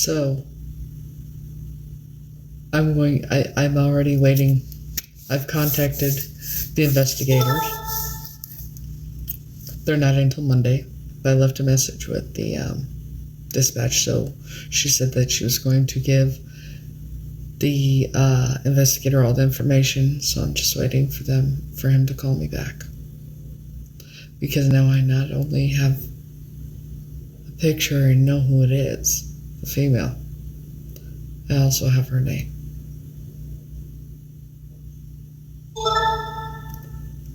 So, I'm already waiting. I've contacted the investigators. They're not until Monday. I left a message with the dispatch, so she said that she was going to give the investigator all the information, so I'm just waiting for him to call me back. Because now I not only have a picture and know who it is, the female, I also have her name.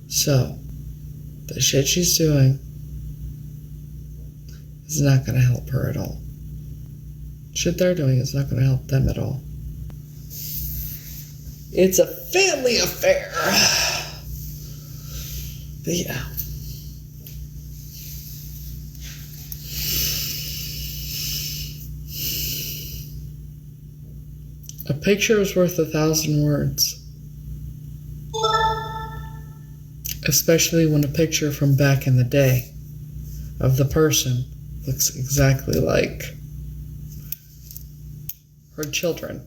So, the shit she's doing is not going to help her at all. Shit they're doing is not going to help them at all. It's a family affair. But yeah. A picture is worth 1,000 words. Especially when a picture from back in the day of the person looks exactly like her children.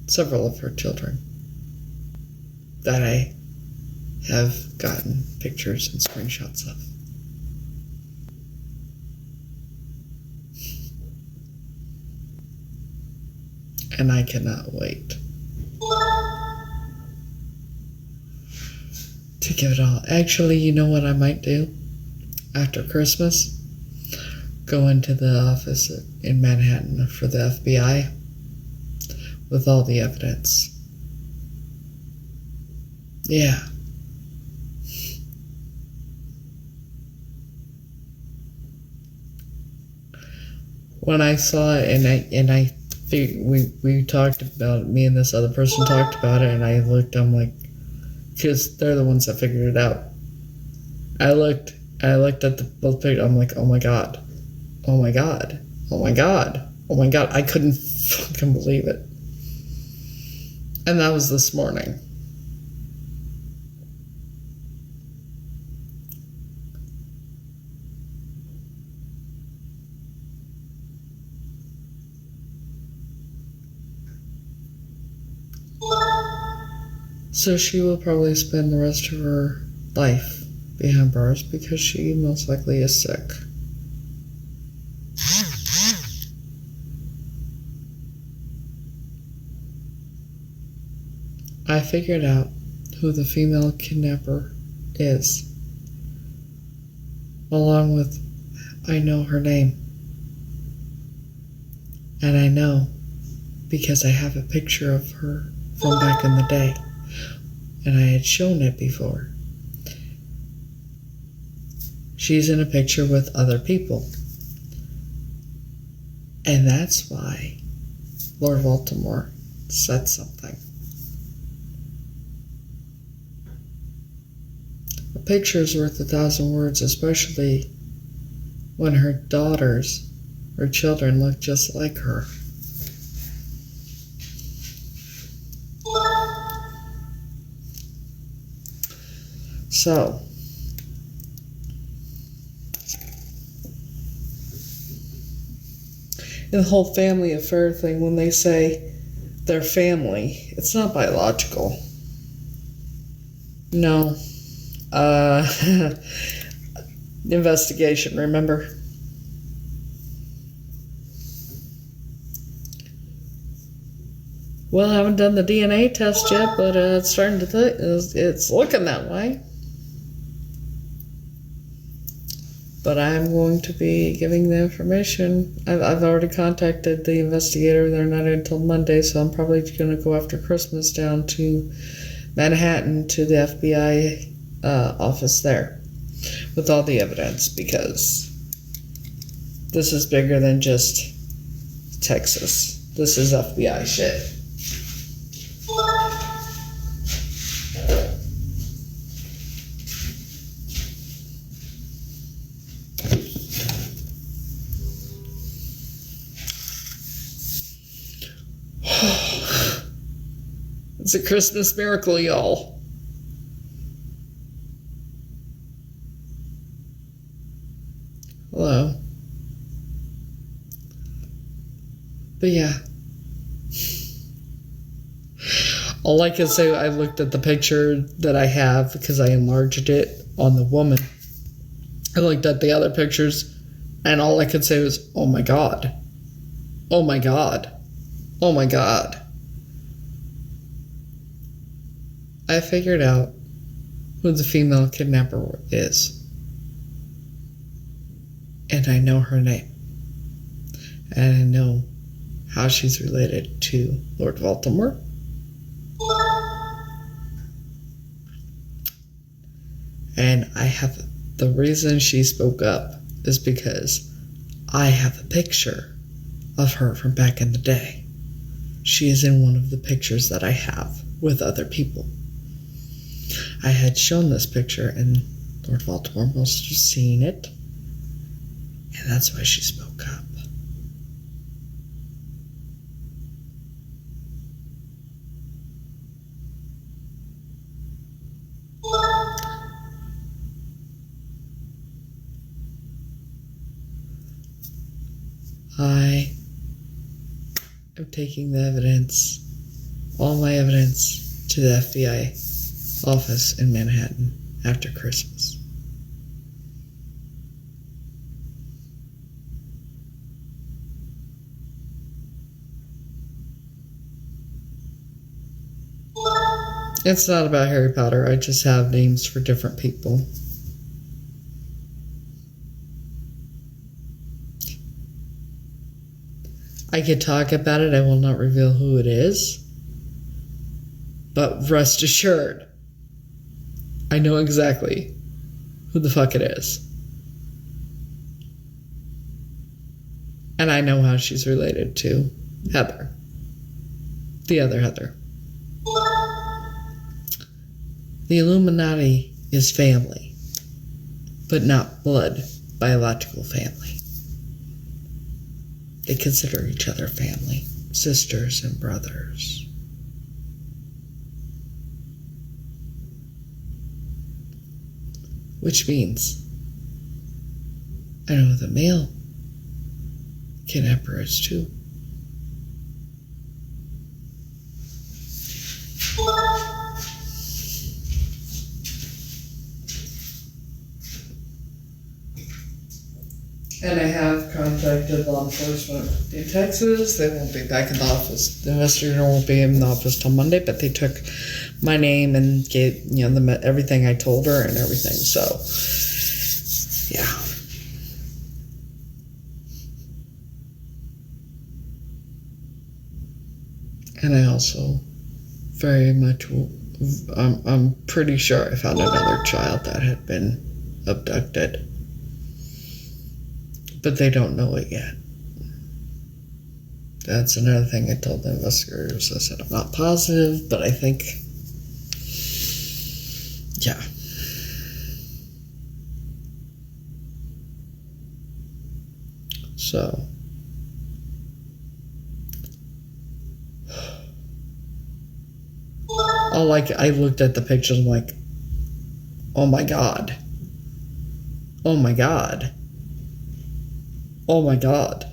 Several of her children that I have gotten pictures and screenshots of. And I cannot wait to give it all. Actually, you know what I might do? After Christmas, go into the office in Manhattan for the FBI with all the evidence. Yeah. When I saw it, we talked about it, me and this other person talked about it, and I'm like, because they're the ones that figured it out. I looked at the both pictures. I'm like, oh my god, oh my god, oh my god, oh my god. I couldn't fucking believe it. And that was this morning. So she will probably spend the rest of her life behind bars because she most likely is sick. I figured out who the female kidnapper is. Along with, I know her name. And I know because I have a picture of her from back in the day. And I had shown it before. She's in a picture with other people. And that's why Lord Voldemort said something. A picture is worth 1,000 words, especially when her daughters, her children, look just like her. So, the whole family affair thing, when they say they're family, it's not biological. No. Investigation, remember? Well, I haven't done the DNA test yet, but it's starting to it's looking that way. But I'm going to be giving the information. I've already contacted the investigator. They're not until Monday, so I'm probably going to go after Christmas down to Manhattan to the FBI office there with all the evidence, because this is bigger than just Texas. This is FBI shit. It's a Christmas miracle, y'all. Hello. But yeah. All I can say, I looked at the picture that I have because I enlarged it on the woman. I looked at the other pictures, and all I could say was, oh my God. Oh my God. Oh my God. I figured out who the female kidnapper is. And I know her name. And I know how she's related to Lord Voldemort. And I have, the reason she spoke up is because I have a picture of her from back in the day. She is in one of the pictures that I have with other people. I had shown this picture and Lord Voldemort must have seen it. And that's why she spoke up. I am taking the evidence, all my evidence, to the FBI office in Manhattan after Christmas. It's not about Harry Potter, I just have names for different people. I could talk about it, I will not reveal who it is. But rest assured, I know exactly who the fuck it is. And I know how she's related to Heather. The other Heather. The Illuminati is family, but not blood biological family. They consider each other family, sisters and brothers. Which means I know who the male kidnapper is too. And I have contacted law enforcement in Texas. They won't be back in the office. The investigator won't be in the office till Monday, but they took my name and gave, them everything I told her and everything. So, yeah. And I also very much, I'm pretty sure I found another child that had been abducted. But they don't know it yet. That's another thing I told the investigators. I said, I'm not positive, but I think, yeah. So, I looked at the pictures, I'm like, oh my God. Oh my God. Oh my God.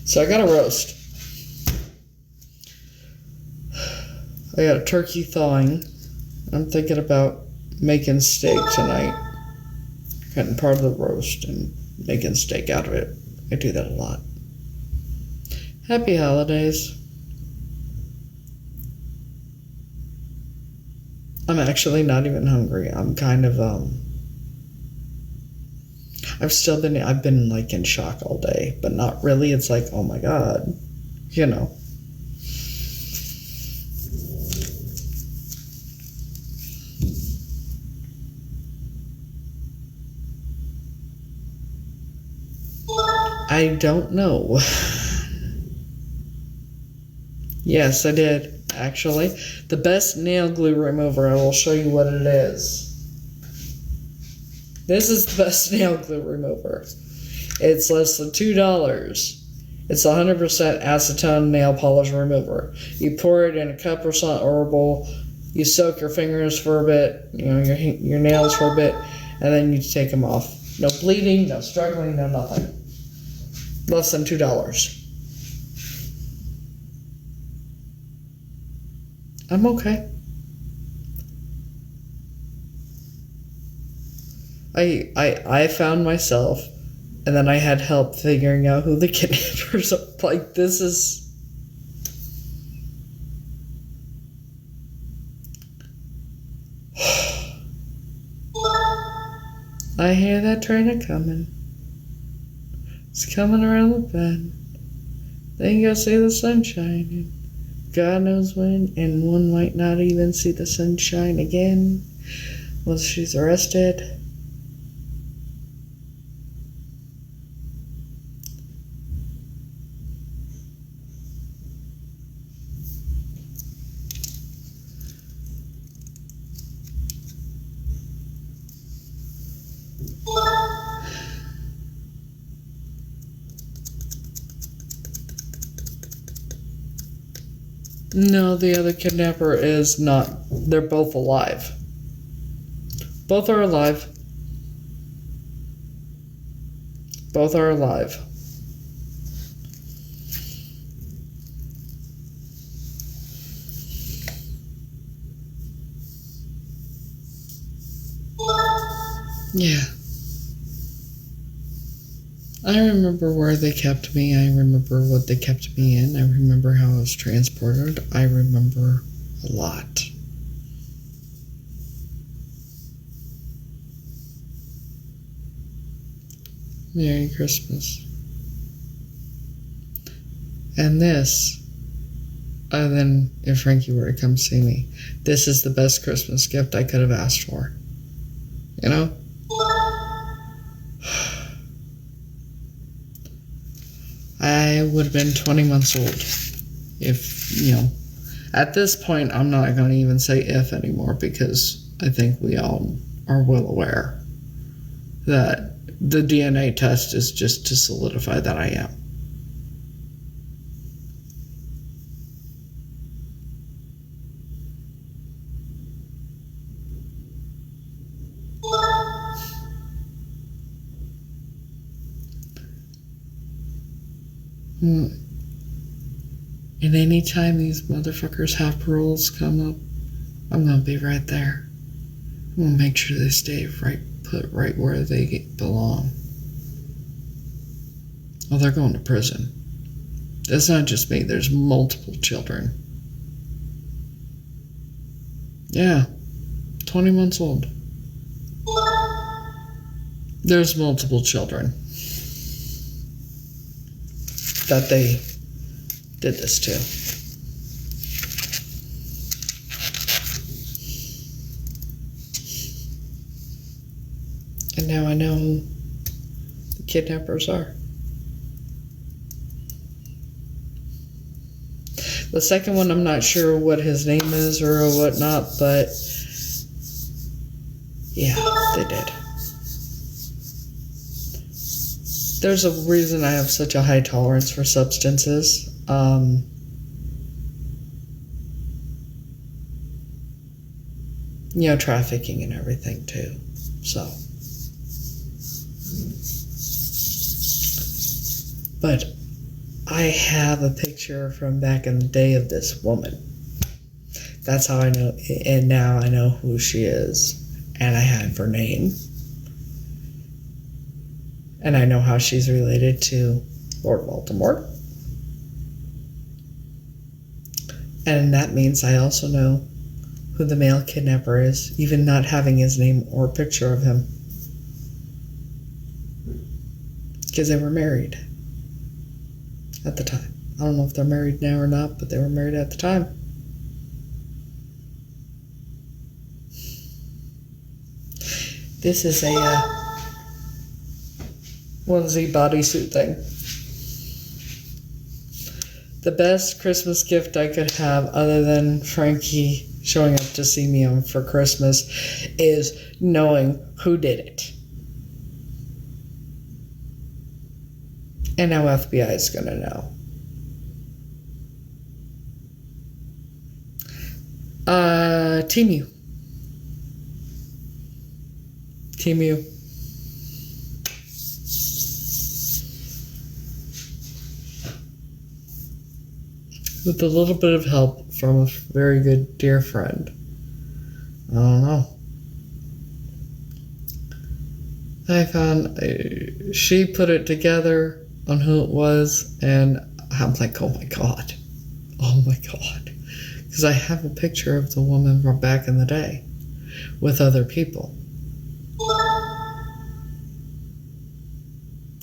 So I got a roast. I got a turkey thawing. I'm thinking about making steak tonight. Cutting part of the roast and making steak out of it. I do that a lot. Happy holidays. I'm actually not even hungry. I'm kind of, I've been like in shock all day, but not really. It's like, oh my God, I don't know. Yes, I did, actually. The best nail glue remover. I will show you what it is. This is the best nail glue remover. It's less than $2. It's 100% acetone nail polish remover. You pour it in a cup or something or a bowl. You soak your fingers for a bit, your nails for a bit, and then you take them off. No bleeding, no struggling, no nothing. Less than $2. I'm okay. I found myself, and then I had help figuring out who the kidnappers are. Like, this is... I hear that train a-coming. It's coming around the bend. Then you go see the sun shining. God knows when, and one might not even see the sunshine again once she's arrested. No, the other kidnapper is not. They're both alive. Both are alive. Both are alive. Yeah. I remember where they kept me. I remember what they kept me in. I remember how I was transported. I remember a lot. Merry Christmas. And this, other than if Frankie were to come see me, this is the best Christmas gift I could have asked for. You know? I would have been 20 months old if, at this point, I'm not going to even say if anymore because I think we all are well aware that the DNA test is just to solidify that I am. And anytime these motherfuckers have paroles come up, I'm gonna be right there. I'm gonna make sure they stay put right where they belong. Oh, they're going to prison. It's not just me, there's multiple children. Yeah, 20 months old. There's multiple children that they did this to. And now I know who the kidnappers are. The second one, I'm not sure what his name is or whatnot, but yeah, they did. There's a reason I have such a high tolerance for substances. Trafficking and everything too. So. But I have a picture from back in the day of this woman. That's how I know, and now I know who she is. And I have her name. And I know how she's related to Lord Voldemort. And that means I also know who the male kidnapper is, even not having his name or picture of him. Because they were married at the time. I don't know if they're married now or not, but they were married at the time. This is a onesie bodysuit thing. The best Christmas gift I could have, other than Frankie showing up to see me for Christmas, is knowing who did it. And now FBI is going to know. Temu. With a little bit of help from a very good dear friend. I don't know. I found she put it together on who it was, and I'm like, oh my god. Because I have a picture of the woman from back in the day with other people.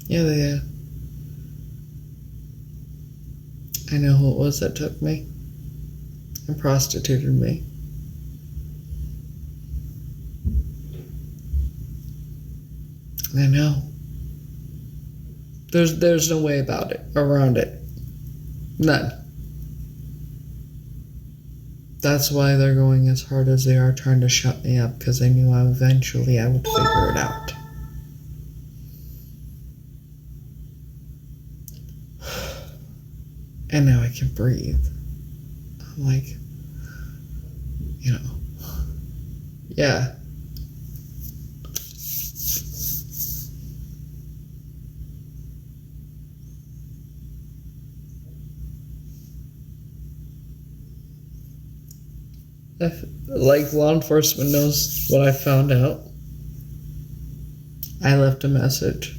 Yeah. I know who it was that took me and prostituted me. I know. There's no way around it. None. That's why they're going as hard as they are trying to shut me up, because they knew eventually I would figure it out. And now I can breathe. I'm like, yeah. Like, law enforcement knows what I found out. I left a message.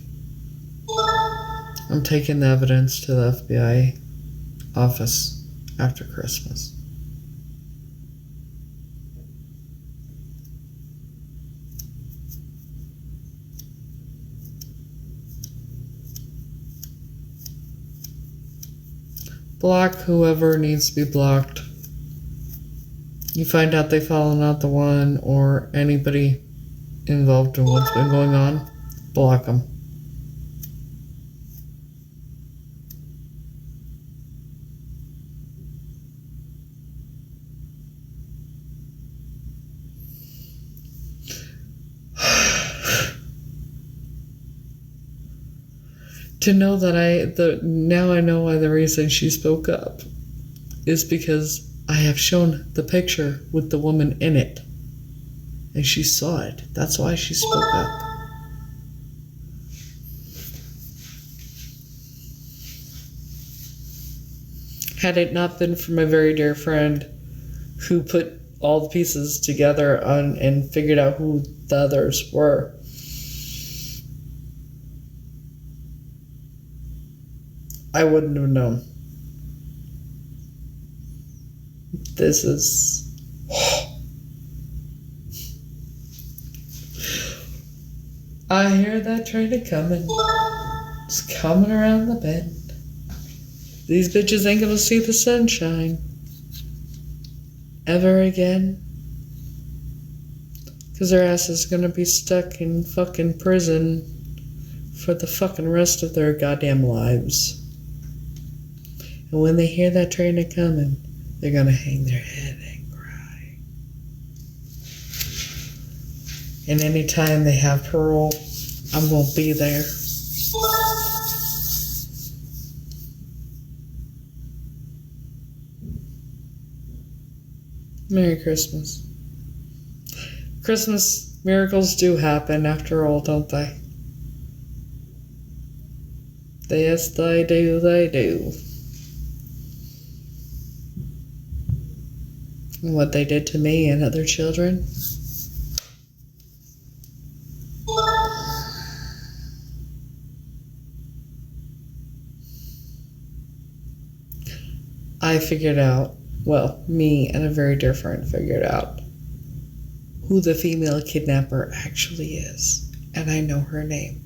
I'm taking the evidence to the FBI office after Christmas. Block whoever needs to be blocked. You find out they've fallen out the one, or anybody involved in what's been going on, block them. To know that now I know why the reason she spoke up is because I have shown the picture with the woman in it, and she saw it. That's why she spoke up. Had it not been for my very dear friend who put all the pieces together and figured out who the others were, I wouldn't have known. This is... I hear that train a-coming. It's coming around the bend. These bitches ain't gonna see the sunshine ever again. 'Cause their ass is gonna be stuck in fucking prison for the fucking rest of their goddamn lives. And when they hear that train a-coming, they're gonna hang their head and cry. And anytime they have parole, I'm gonna be there. Merry Christmas. Christmas miracles do happen after all, don't they? Yes, they do, they do. What they did to me and other children. I figured out, well, me and a very dear friend figured out who the female kidnapper actually is. And I know her name.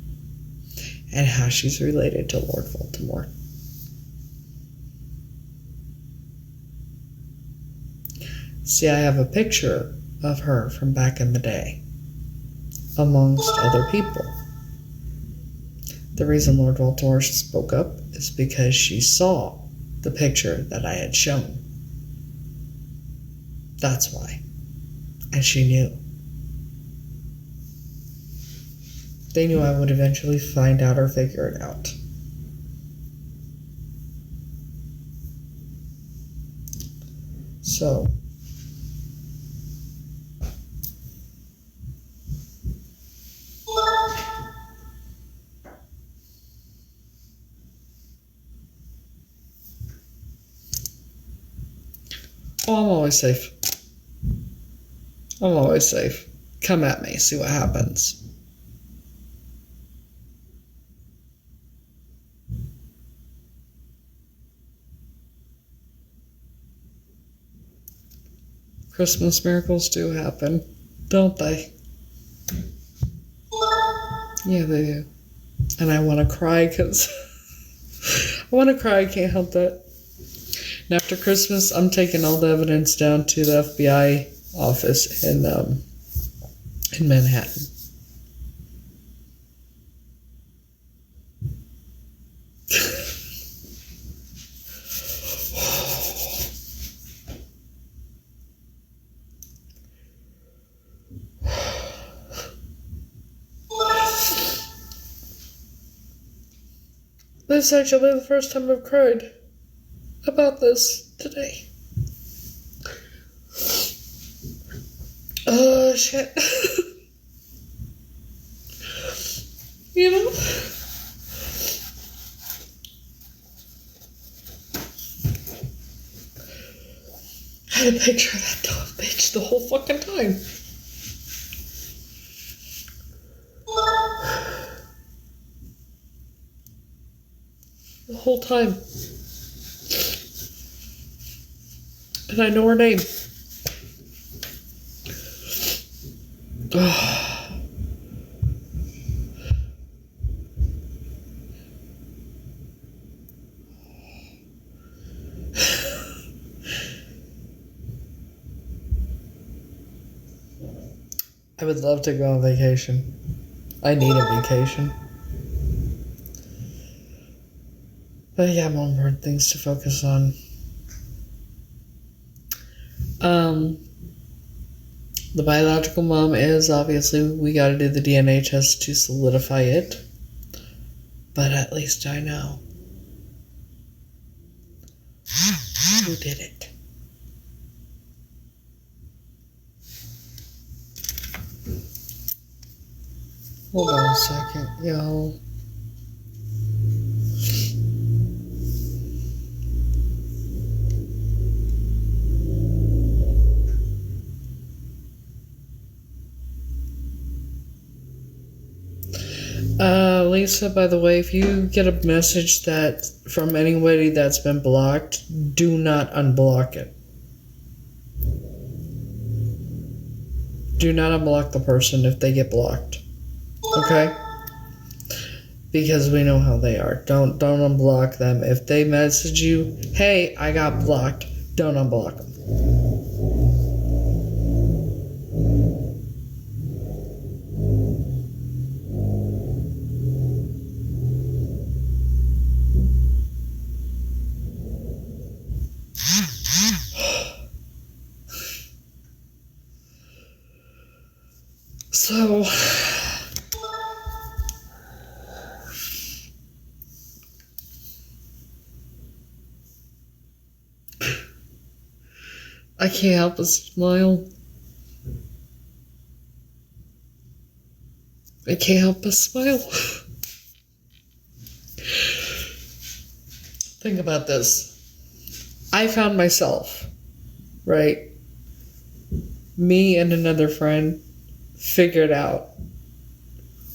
And how she's related to Lord Voldemort. See, I have a picture of her from back in the day, amongst other people. The reason Lord Voldemort spoke up is because she saw the picture that I had shown. That's why. And she knew. They knew I would eventually find out or figure it out. So, oh, I'm always safe. I'm always safe. Come at me, see what happens. Christmas miracles do happen, don't they? Yeah, they do. And I want to cry because I want to cry. I can't help that. And after Christmas, I'm taking all the evidence down to the FBI office in Manhattan. This is actually the first time I've cried about this today. Oh, shit. You know? I had a picture of that dumb bitch the whole fucking time. The whole time. And I know her name. I would love to go on vacation. I need a vacation. But yeah, more important things to focus on. The biological mom is obviously, we gotta do the DNA test to solidify it. But at least I know who did it. Hold on a second, y'all. Lisa, by the way, if you get a message that from anybody that's been blocked, do not unblock it. Do not unblock the person if they get blocked. Okay? Because we know how they are. Don't unblock them. If they message you, hey, I got blocked, don't unblock them. So, I can't help but smile. I can't help but smile. Think about this. I found myself, right? Me and another friend figured out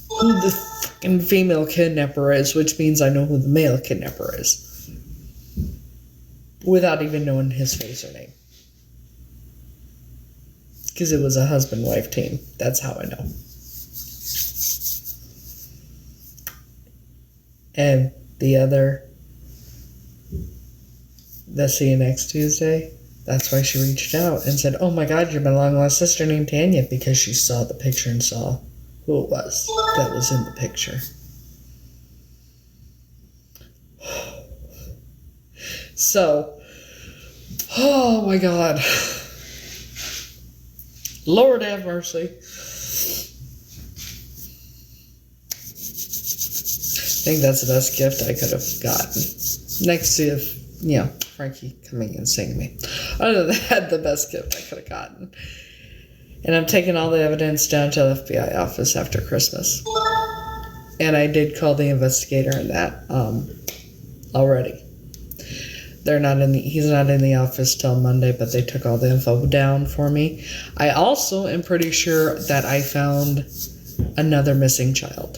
who the fucking female kidnapper is, which means I know who the male kidnapper is. Without even knowing his face or name. Because it was a husband-wife team. That's how I know. And the other, that's see you next Tuesday. That's why she reached out and said, oh my God, you're my long-lost sister named Tanya, because she saw the picture and saw who it was that was in the picture. So, oh my God. Lord have mercy. I think that's the best gift I could have gotten. Next to, Frankie coming and seeing me. Other than that, the best gift I could have gotten. And I'm taking all the evidence down to the FBI office after Christmas. And I did call the investigator in that already. He's not in the office till Monday, but they took all the info down for me. I also am pretty sure that I found another missing child.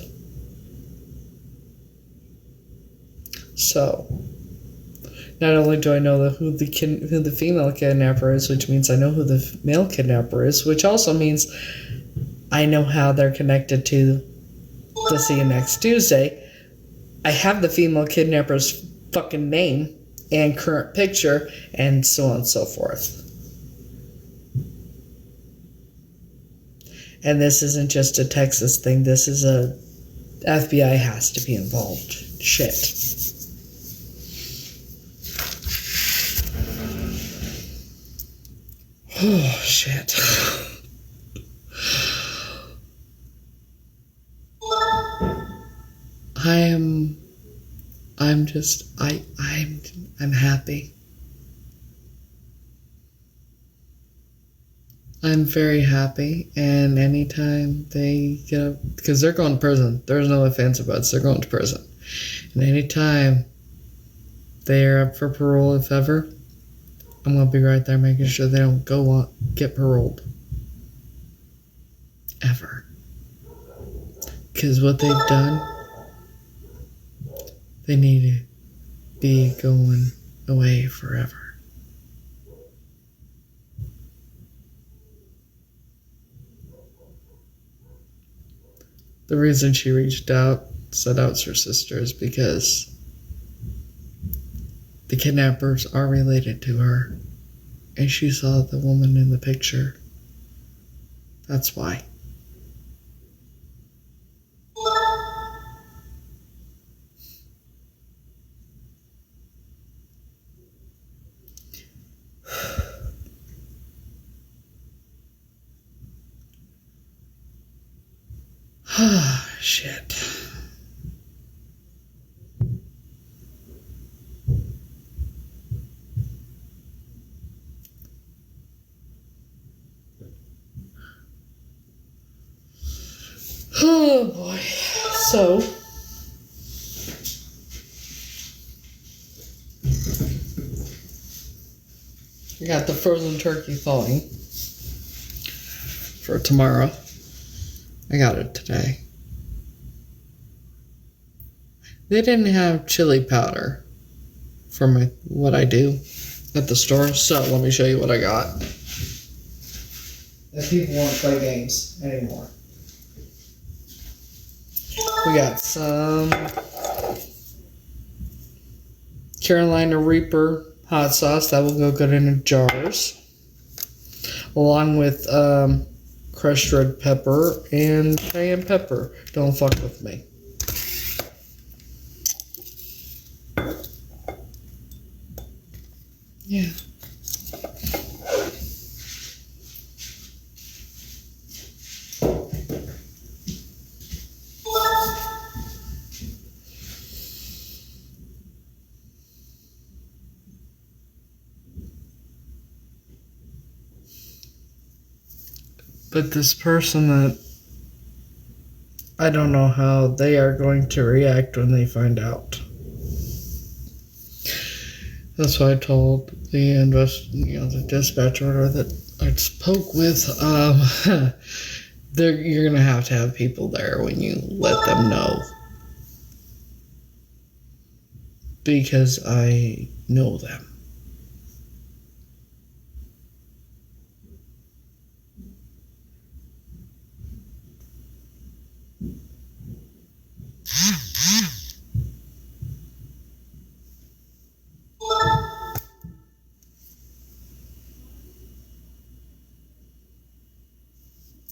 So, not only do I know who the female kidnapper is, which means I know who the male kidnapper is, which also means I know how they're connected to the See You Next Tuesday. I have the female kidnapper's fucking name and current picture, and so on and so forth. And this isn't just a Texas thing. This is a FBI has to be involved. Shit. Oh, shit. I'm happy. I'm very happy, and anytime they get up, because they're going to prison, there's no ifs about it, they're going to prison. And anytime they're up for parole, if ever, I'm going to be right there making sure they don't get paroled. Ever. Because what they've done, they need to be going away forever. The reason she reached out, said out to her sister, is because the kidnappers are related to her. And she saw the woman in the picture. That's why. Shit. Oh boy. So, I got the frozen turkey thawing for tomorrow. I got it today. They didn't have chili powder for what I do at the store, so let me show you what I got. If people won't play games anymore. We got some Carolina Reaper hot sauce that will go good in jars, along with crushed red pepper and cayenne pepper. Don't fuck with me. Yeah. But this person that I don't know how they are going to react when they find out. That's why I told the the dispatcher that I spoke with. You're gonna have to have people there when you let them know, because I know them.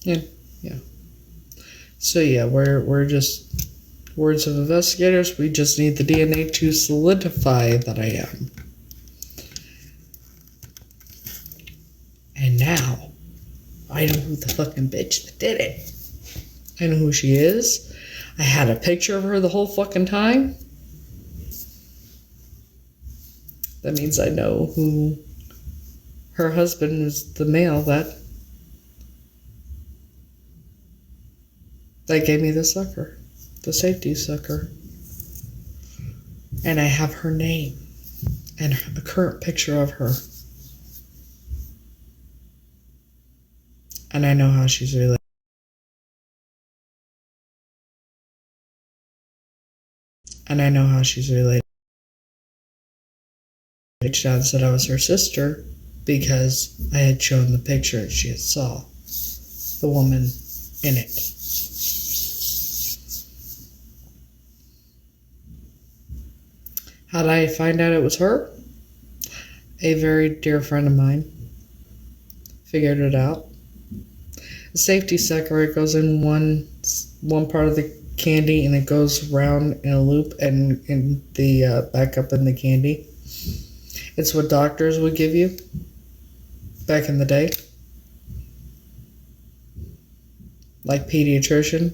Yeah. So yeah, we're just words of investigators. We just need the DNA to solidify that I am. And now, I know who the fucking bitch that did it. I know who she is. I had a picture of her the whole fucking time. That means I know who Her husband was the male that gave me the sucker, the safety sucker. And I have her name and a current picture of her. And I know how she's related. And I know how she's related. I reached out and said I was her sister because I had shown the picture and she had saw the woman in it. How did I find out it was her? A very dear friend of mine figured it out. The safety sucker, it goes in one part of the candy and it goes round in a loop and in the back up in the candy. It's what doctors would give you back in the day, like pediatrician.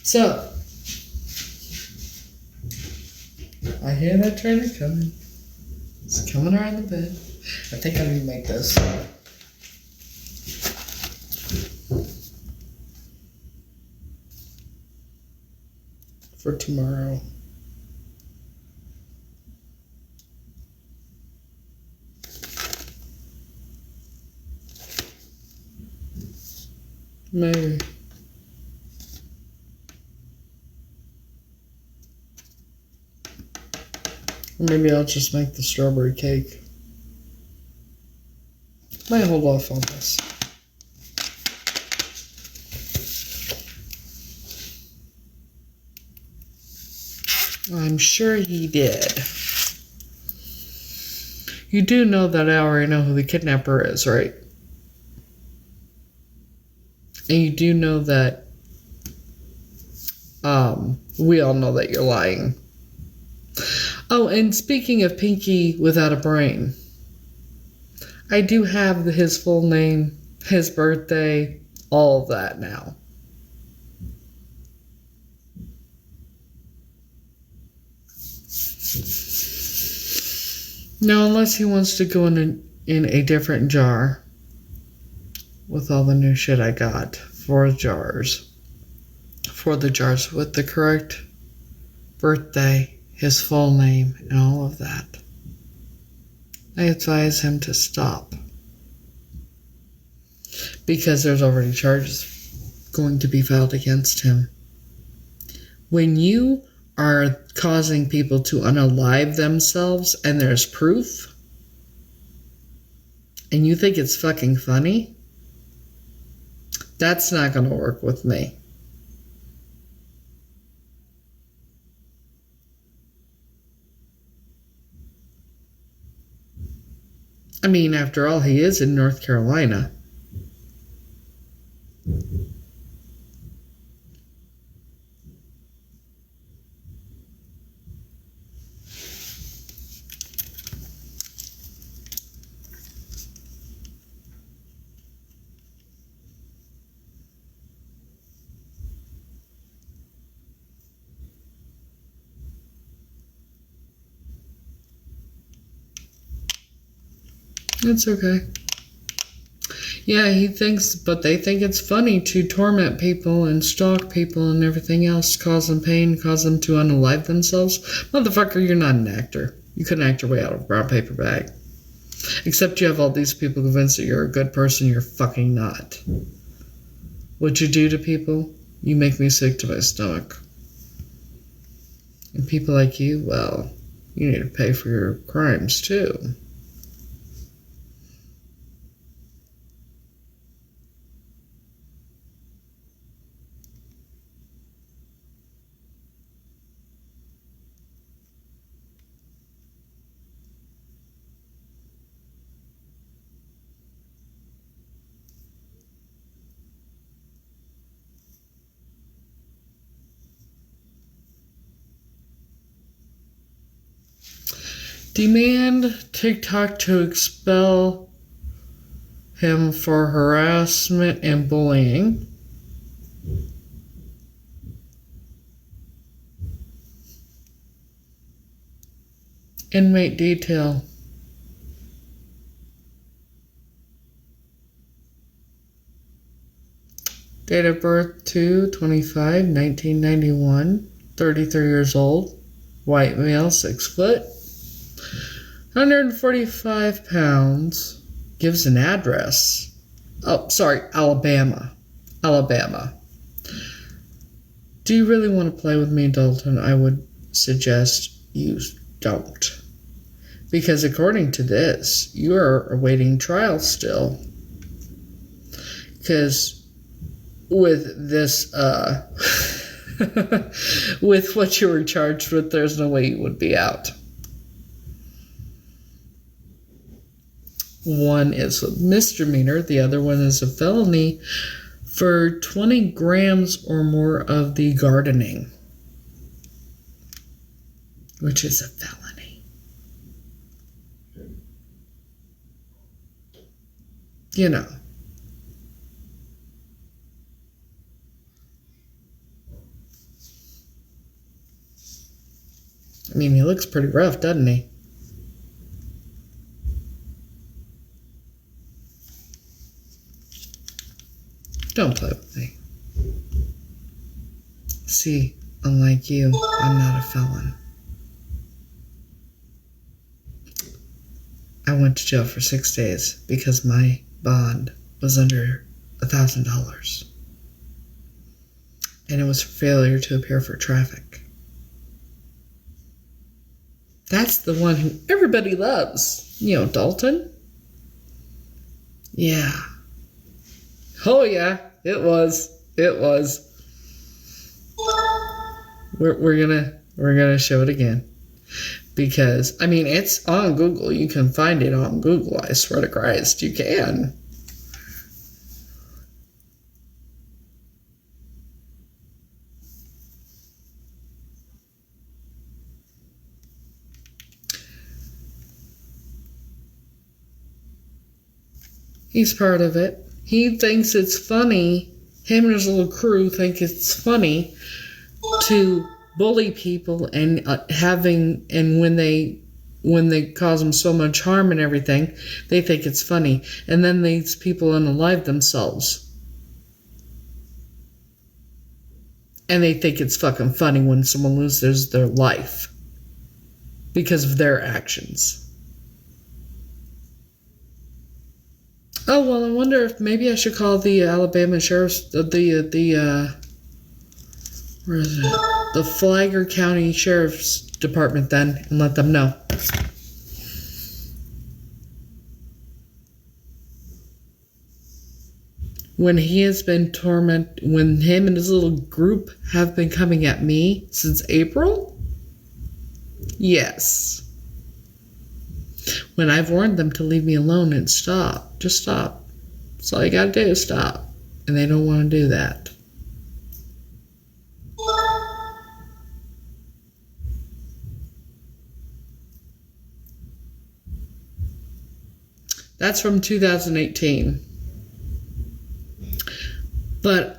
So I hear that trainer coming. It's coming around the bend. I think I need to make this. For tomorrow. Maybe. Or maybe I'll just make the strawberry cake. Might hold off on this. I'm sure he did. You do know that I already know who the kidnapper is, right? And you do know that we all know that you're lying. Oh, and speaking of Pinky without a brain, I do have his full name, his birthday, all of that now. Now, unless he wants to go in a different jar with all the new shit I got for the jars with the correct birthday, his full name, and all of that. I advise him to stop because there's already charges going to be filed against him. When you are causing people to unalive themselves and there's proof, and you think it's fucking funny, that's not going to work with me. I mean, after all, he is in North Carolina. It's okay. Yeah, but they think it's funny to torment people and stalk people and everything else, cause them pain, cause them to unalive themselves. Motherfucker, you're not an actor. You couldn't act your way out of a brown paper bag. Except you have all these people convinced that you're a good person, you're fucking not. What you do to people, you make me sick to my stomach. And people like you, well, you need to pay for your crimes too. Demand TikTok to expel him for harassment and bullying. Inmate detail. Date of birth 2/25/1991. 33 years old. White male, 6 foot. 145 pounds. Gives an address. Oh, sorry, Alabama. Alabama. Do you really want to play with me, Dalton? I would suggest you don't. Because according to this, you are awaiting trial still. Because with this, with what you were charged with, there's no way you would be out. One is a misdemeanor, the other one is a felony for 20 grams or more of the gardening, which is a felony. You know. I mean, he looks pretty rough, doesn't he? Don't play with me. See, unlike you, I'm not a felon. I went to jail for 6 days because my bond was under $1,000. And it was for failure to appear for traffic. That's the one who everybody loves. You know, Dalton? Yeah. Oh yeah, it was. It was. We're gonna show it again. Because, I mean, it's on Google. You can find it on Google. I swear to Christ, you can. He's part of it. He thinks it's funny. Him and his little crew think it's funny to bully people and when they cause them so much harm and everything, they think it's funny. And then these people unalive themselves. And they think it's fucking funny when someone loses their life because of their actions. Oh, well, I wonder if maybe I should call the Alabama Sheriff's, where is it? The Flagler County Sheriff's Department then, and let them know. When he has been when him and his little group have been coming at me since April? Yes. When I've warned them to leave me alone and stop. Just stop. That's all you gotta do is stop. And they don't want to do that. That's from 2018. But,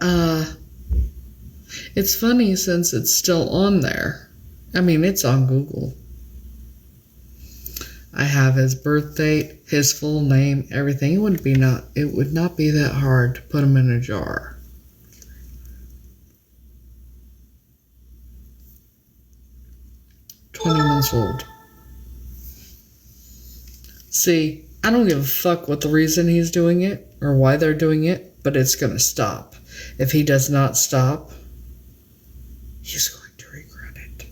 it's funny since it's still on there. I mean, it's on Google. I have his birth date, his full name, everything. It would not be that hard to put him in a jar. $20 old. See, I don't give a fuck what the reason he's doing it or why they're doing it, but it's gonna stop. If he does not stop, he's going to regret it.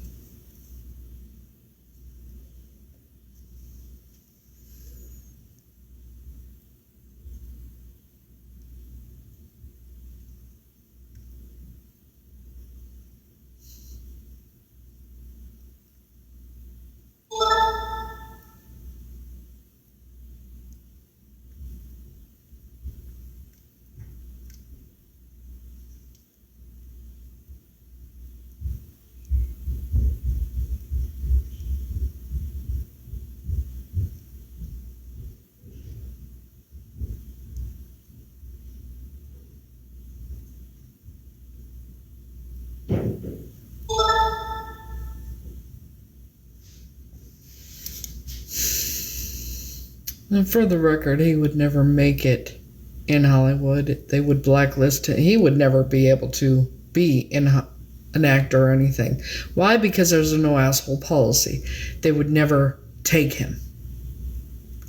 And for the record, he would never make it in Hollywood. They would blacklist him. He would never be able to be an actor or anything. Why? Because there's a no asshole policy. They would never take him.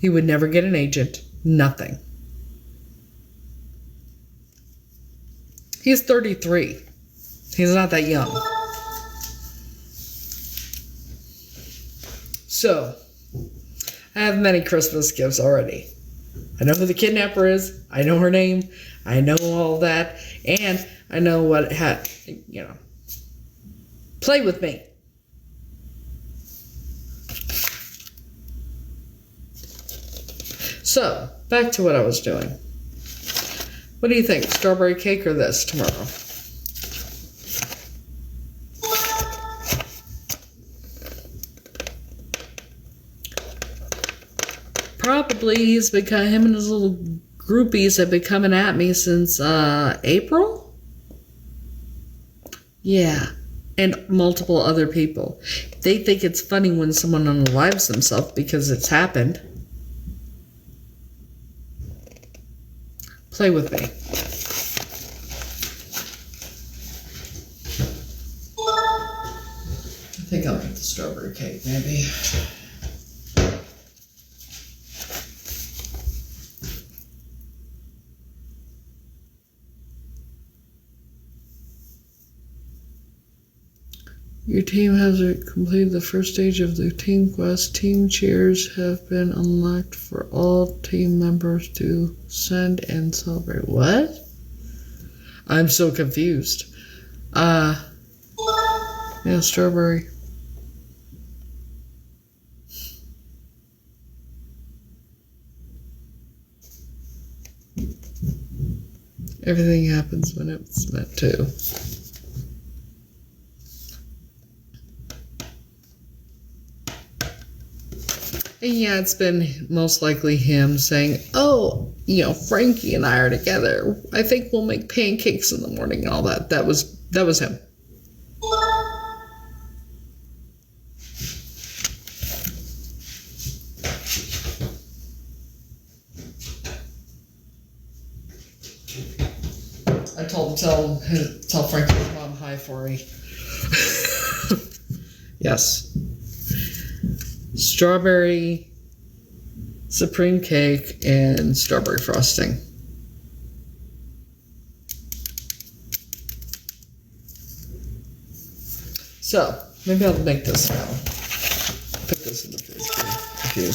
He would never get an agent. Nothing. He's 33. He's not that young. So, I have many Christmas gifts already. I know who the kidnapper is. I know her name. I know all that. And I know what play with me. So, back to what I was doing. What do you think? Strawberry cake or this tomorrow? Probably him and his little groupies have been coming at me since April? Yeah. And multiple other people. They think it's funny when someone unalives themselves because it's happened. Play with me. I think I'll get the strawberry cake, maybe. Your team has completed the first stage of the team quest. Team cheers have been unlocked for all team members to send and celebrate. What? I'm so confused. Yeah, strawberry. Everything happens when it's meant to. And yeah, it's been most likely him saying, oh, Frankie and I are together. I think we'll make pancakes in the morning and all that. That was him. I told him, tell Frankie's mom hi for me. Yes. Strawberry supreme cake and strawberry frosting. So, maybe I'll make this now. Put this in the fridge for a few.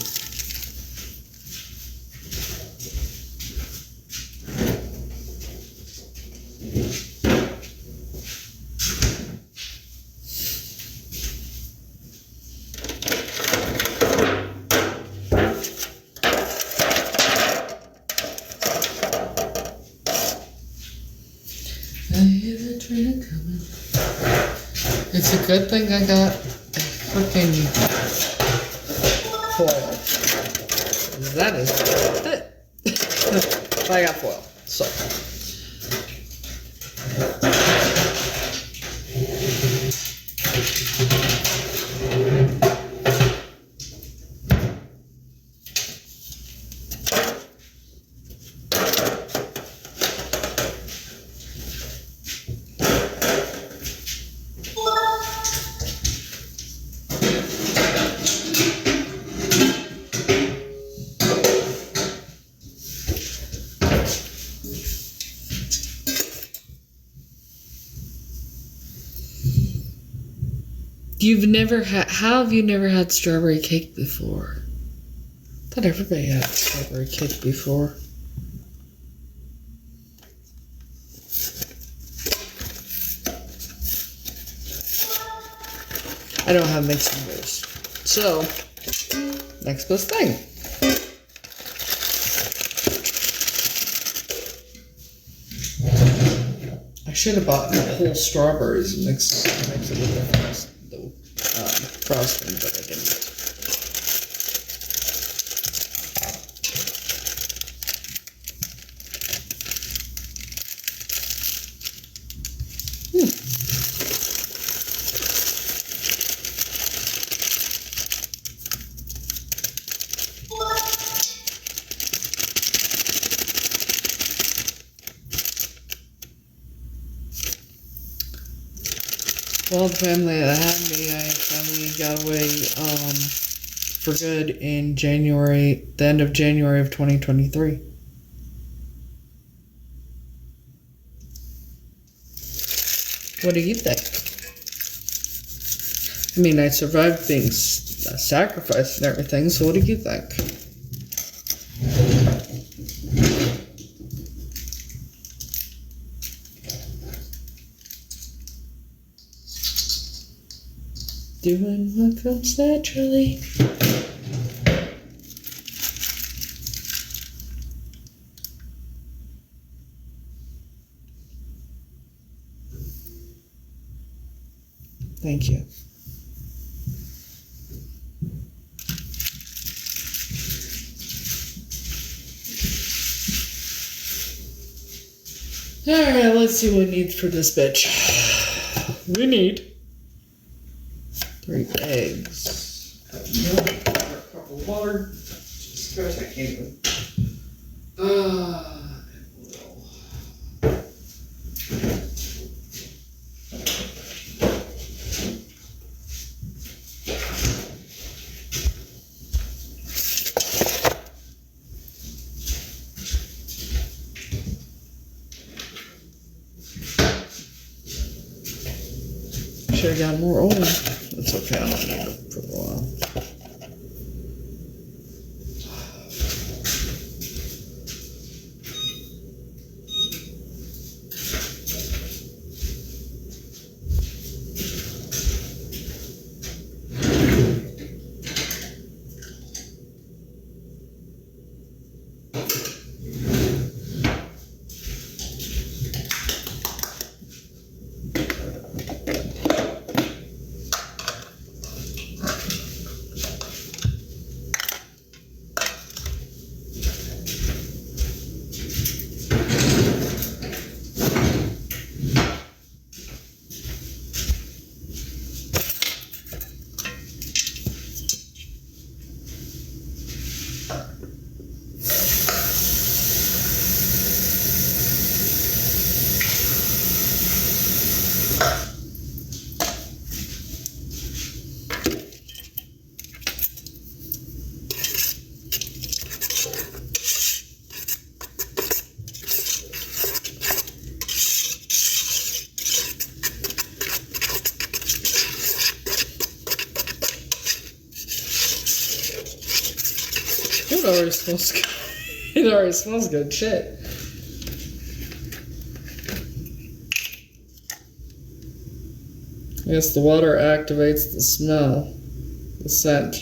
It's a good thing I got freaking foil. That is it. I got foil. So. How have you never had strawberry cake before? I thought everybody had strawberry cake before. I don't have mixing bowls. So, next best thing. I should have bought whole strawberries and mix it with the frosting, but I didn't. Well, the family that had me, I finally got away for good in January, the end of January of 2023. What do you think? I mean, I survived being sacrificed and everything, so what do you think? Doing what comes naturally. Thank you. Alright, let's see what we need for this bitch. We need 3 eggs. A cup of water. Jesus Christ, I can't even. Should have got more oil. That's okay, I don't need it for a while. It already smells good. It already smells good. Shit. Yes, the water activates the smell, the scent.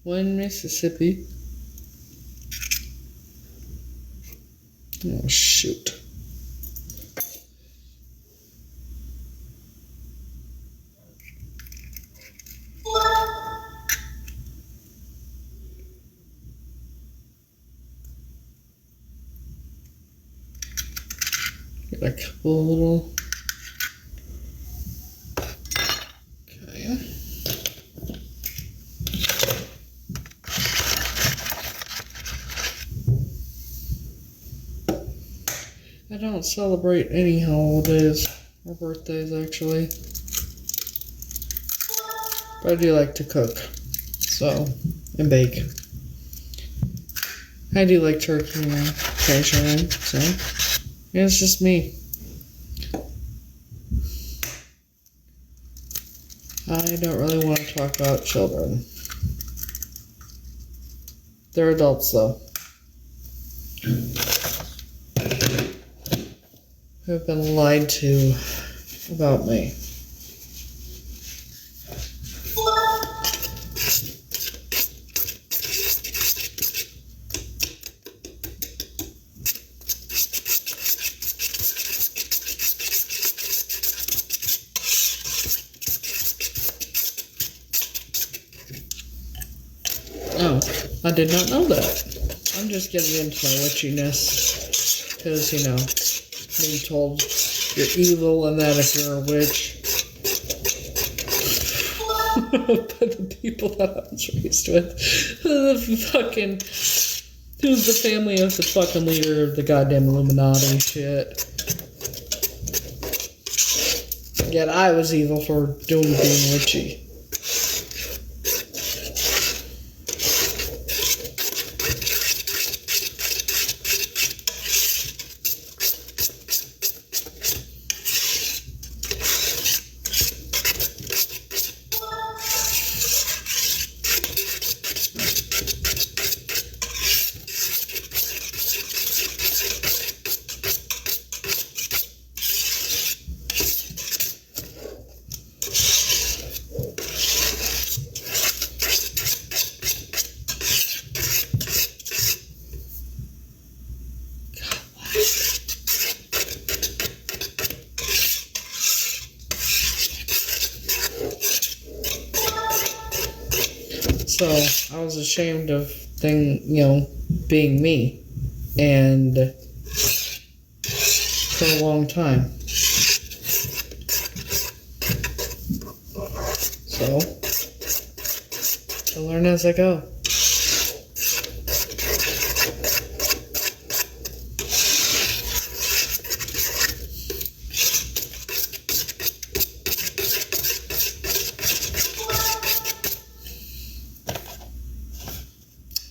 One Mississippi. Oh, shoot. Get a couple little. Okay. I don't celebrate any holidays or birthdays actually, but I do like to cook, so, and bake. I do like turkey occasionally, so yeah, it's just me. I don't really want to talk about children. They're adults, though, who have been lied to about me. Oh, I did not know that. I'm just getting into my witchiness. Because, being told you're evil and that if you're a witch. By the people that I was raised with. Who's the family of the fucking leader of the goddamn Illuminati shit. Yet I was evil for being witchy. So I was ashamed of being me, and for a long time. So I learn as I go.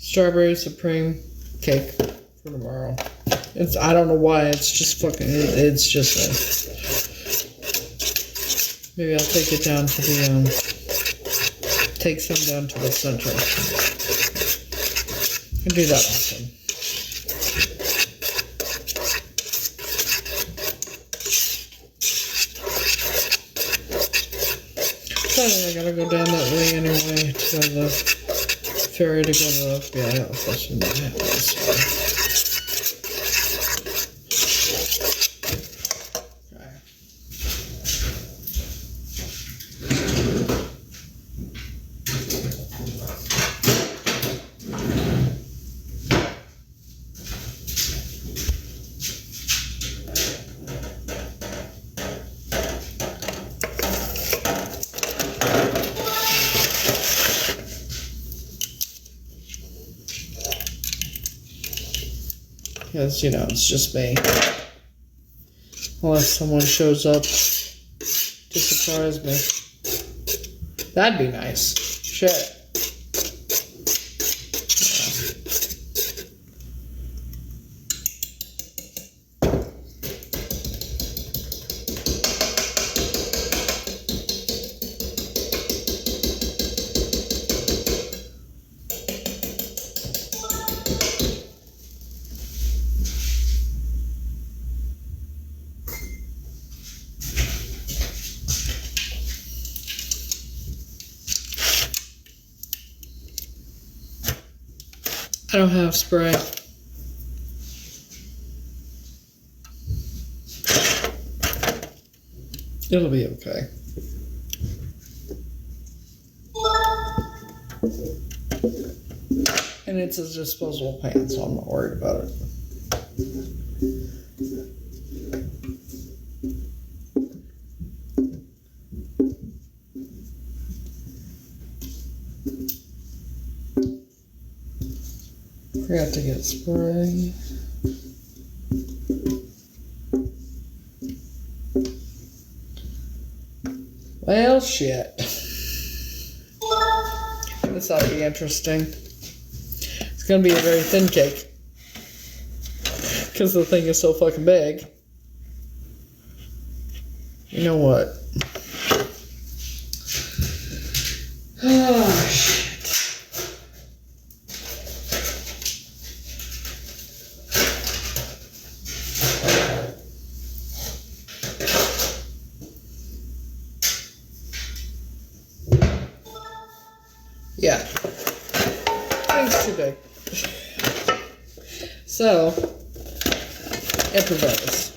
Strawberry Supreme cake for tomorrow. I don't know why, it's just it's just maybe I'll take it down to the, take some down to the center. I do that often. So I gotta go down that way anyway to the ferry to go to the FBI office and that was, because, it's just me. Unless someone shows up to surprise me. That'd be nice. Shit. I don't have spray. It'll be okay. And it's a disposable pan, so I'm not worried about it. Forgot to get spray. Well, shit. This ought to be interesting. It's gonna be a very thin cake. Because the thing is so fucking big. You know what? Oh, shit. Yeah. Thanks today. So, improvise.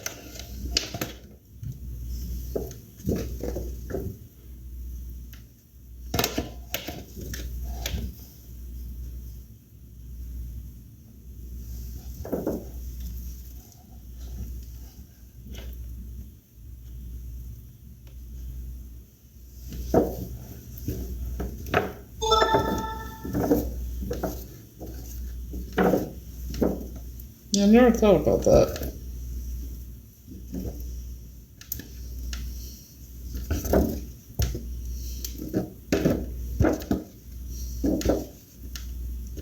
Yeah, I never thought about that.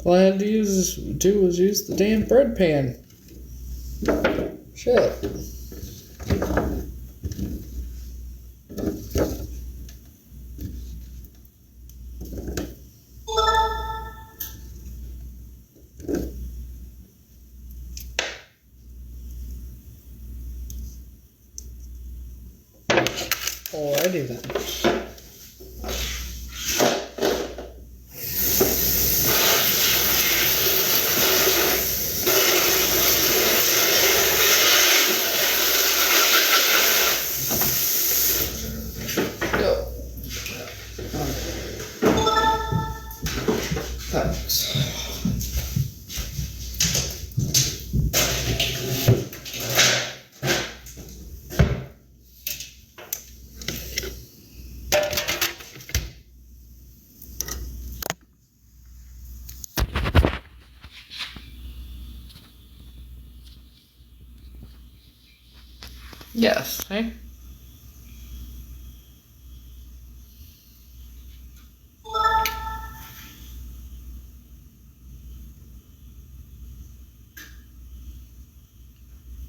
All I had to do was use the damn bread pan. Shit. Alrighty then. Go. Thanks. Yes, eh?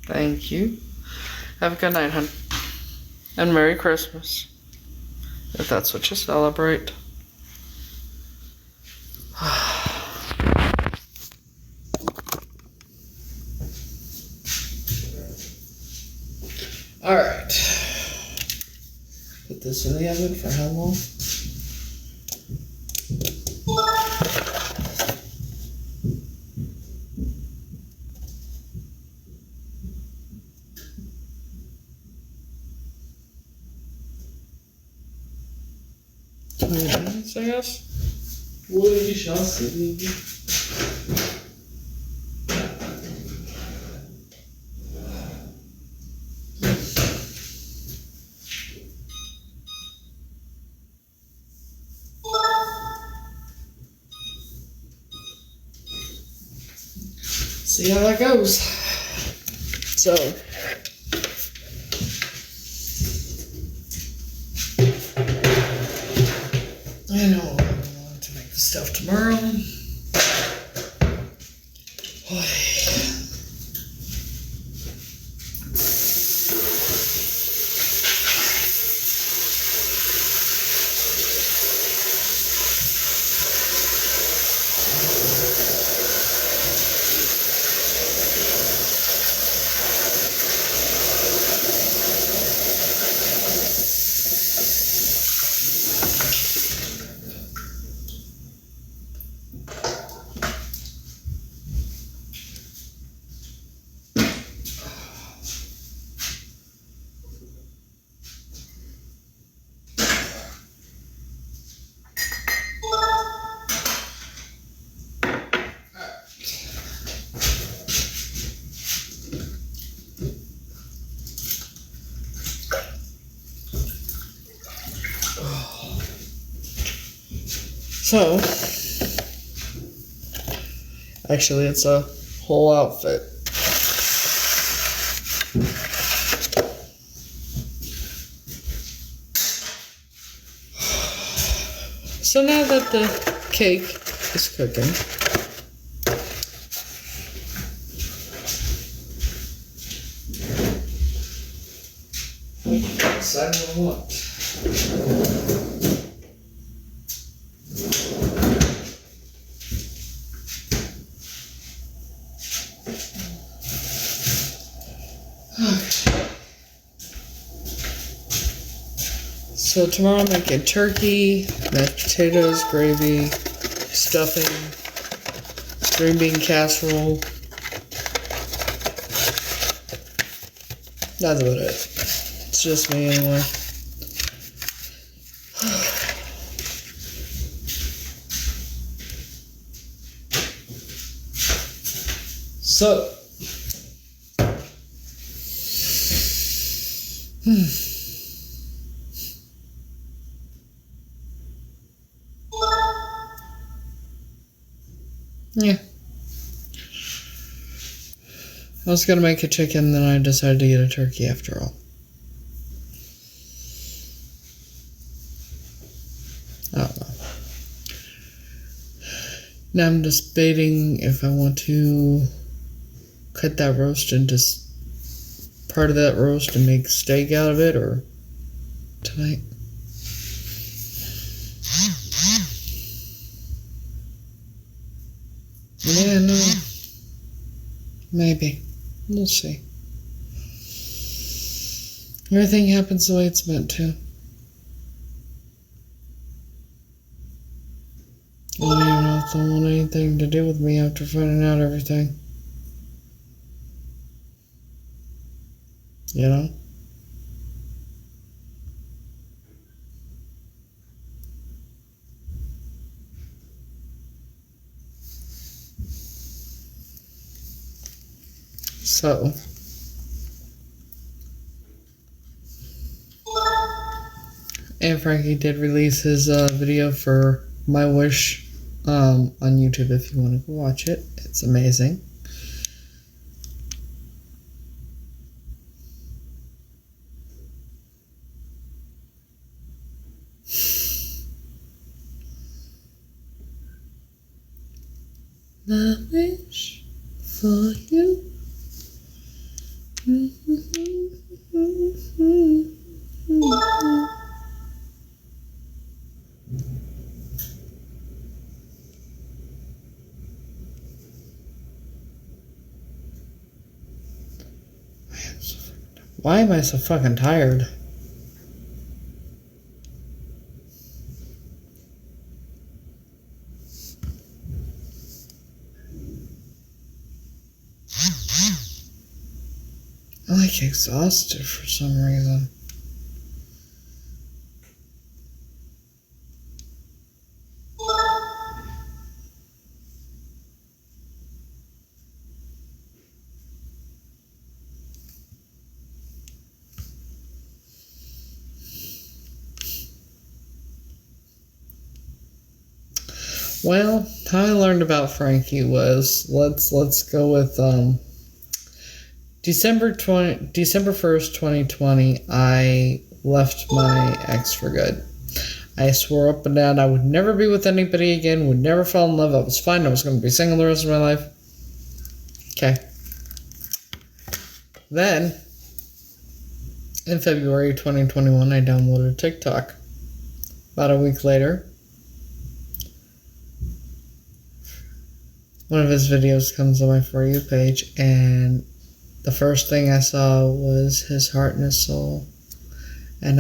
Thank you. Have a good night, hon. And Merry Christmas. If that's what you celebrate. Alright. Put this in the oven for how long? Minutes, I guess. We shall see. See how that goes. So, I know I'm going to make the stuff tomorrow. So, actually, it's a whole outfit. So now that the cake is cooking, decide what I want. So tomorrow I'm making turkey, mashed potatoes, gravy, stuffing, green bean casserole. That's about it. It's just me anyway. So, yeah. I was gonna make a chicken, then I decided to get a turkey after all. I don't know. Now I'm just debating if I want to cut that roast into part of that roast and make steak out of it, or tonight. Yeah, no. Maybe. We'll see. Everything happens the way it's meant to. I don't even know if they want anything to do with me after finding out everything. You know? So, and Frankie did release his video for My Wish on YouTube if you want to go watch it. It's amazing. My wish for you. Why am I so fucking tired? I'm like exhausted for some reason. Well, how I learned about Frankie was let's go with December 1st, 2020, I left my ex for good. I swore up and down I would never be with anybody again, would never fall in love, I was fine, I was going to be single the rest of my life. Okay. Then, in February 2021, I downloaded TikTok. About a week later, one of his videos comes on my For You page, and the first thing I saw was his heart and his soul. And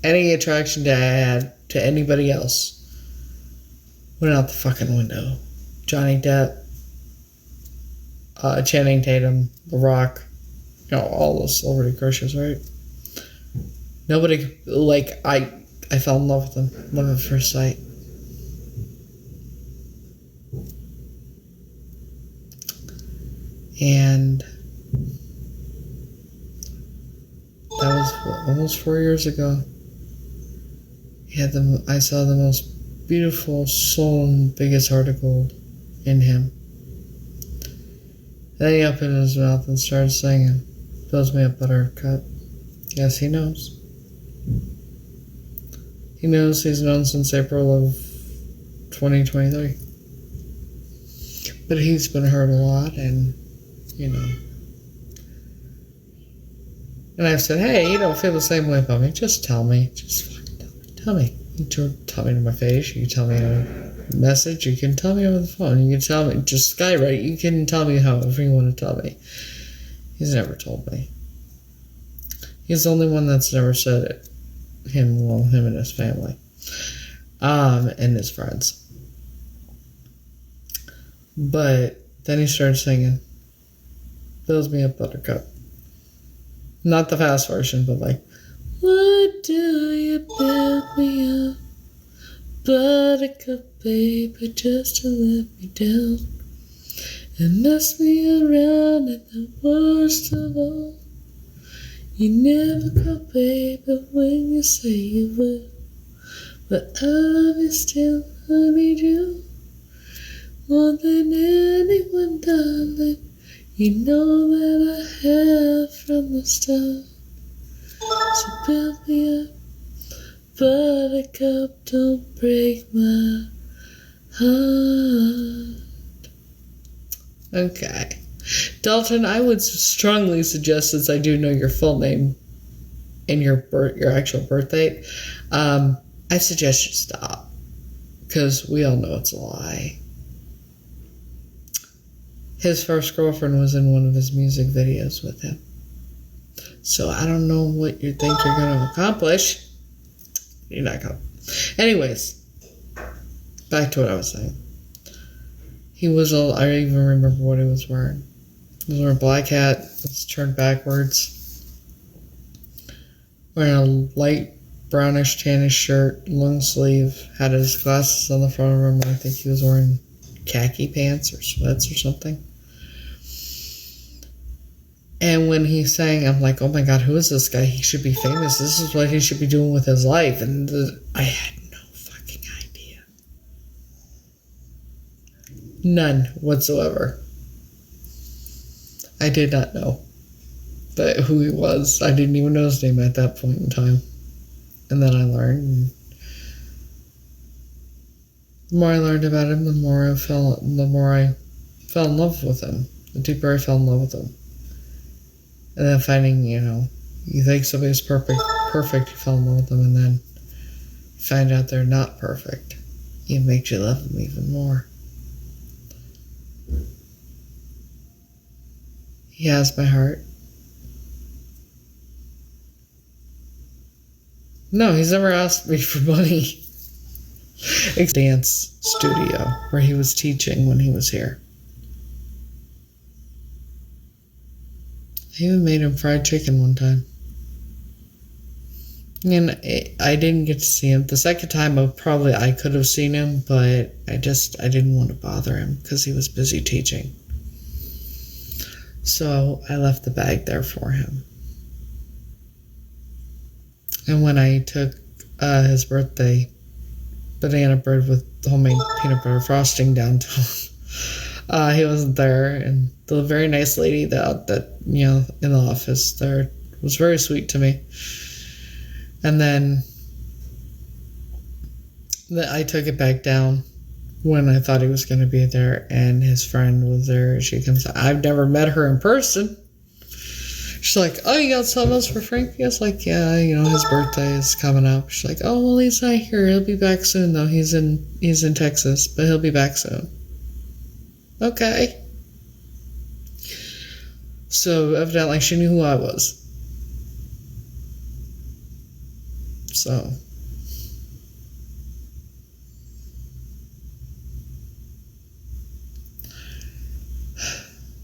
any attraction that I had to anybody else went out the fucking window. Johnny Depp, Channing Tatum, The Rock, you know, all those celebrity crushes, right? Nobody, like, I fell in love with them. Love at first sight. And that was almost 4 years ago. I saw the most beautiful soul and biggest heart of gold in him. Then he opened his mouth and started singing. Fills me up, buttercup. Yes, he knows. He knows. He's known since April of 2023. But he's been hurt a lot, and, you know. And I've said, hey, you don't feel the same way about me. Just tell me. Just fucking tell me. You can tell me to my face. You can tell me a message. You can tell me over the phone. You can tell me, just skywrite. You can tell me however you want to tell me. He's never told me. He's the only one that's never said it. Him and his family. And his friends. But then he started singing Fills Me Up Buttercup. Not the fast version, but like, why do you build me up, Buttercup, baby, just to let me down and mess me around at the worst of all? You never call, baby, when you say you will, but I love you still, I need you more than anyone, darling. You know that I have from the start. So build me up, Buttercup, don't break my heart. Okay. Dalton, I would strongly suggest, since I do know your full name and your actual birth date, I suggest you stop. Because we all know it's a lie. His first girlfriend was in one of his music videos with him. So I don't know what you think you're going to accomplish. You're not going to. Anyways, back to what I was saying. I even remember what he was wearing. He was wearing a black hat, was turned backwards, wearing a light brownish tannish shirt, long sleeve, had his glasses on the front of him, and I think he was wearing khaki pants or sweats or something. And when he sang, I'm like, oh my God, who is this guy? He should be famous. This is what he should be doing with his life. And I had no fucking idea. None whatsoever. I did not know who he was. I didn't even know his name at that point in time. And then I learned. And the more I learned about him, the more I fell in love with him. The deeper I fell in love with him. And then finding, you think somebody's perfect, you fall in love with them, and then find out they're not perfect. It makes you love them even more. He has my heart. No, he's never asked me for money. Dance studio where he was teaching when he was here. I even made him fried chicken one time. And I didn't get to see him. The second time I could have seen him, but I didn't want to bother him because he was busy teaching. So I left the bag there for him. And when I took his birthday banana bread with homemade peanut butter frosting down to him, he wasn't there, and the very nice lady that in the office there was very sweet to me. And then I took it back down when I thought he was going to be there, and his friend was there. She comes, I've never met her in person. She's like, oh, you got something else for Frankie? I was like, yeah, his birthday is coming up. She's like, oh, well, he's not here. He'll be back soon, though. He's in Texas, but he'll be back soon. Okay. So evidently she knew who I was.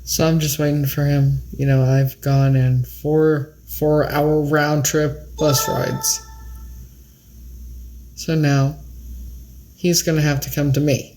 So I'm just waiting for him. I've gone in 4-hour round trip bus rides. So now he's going to have to come to me.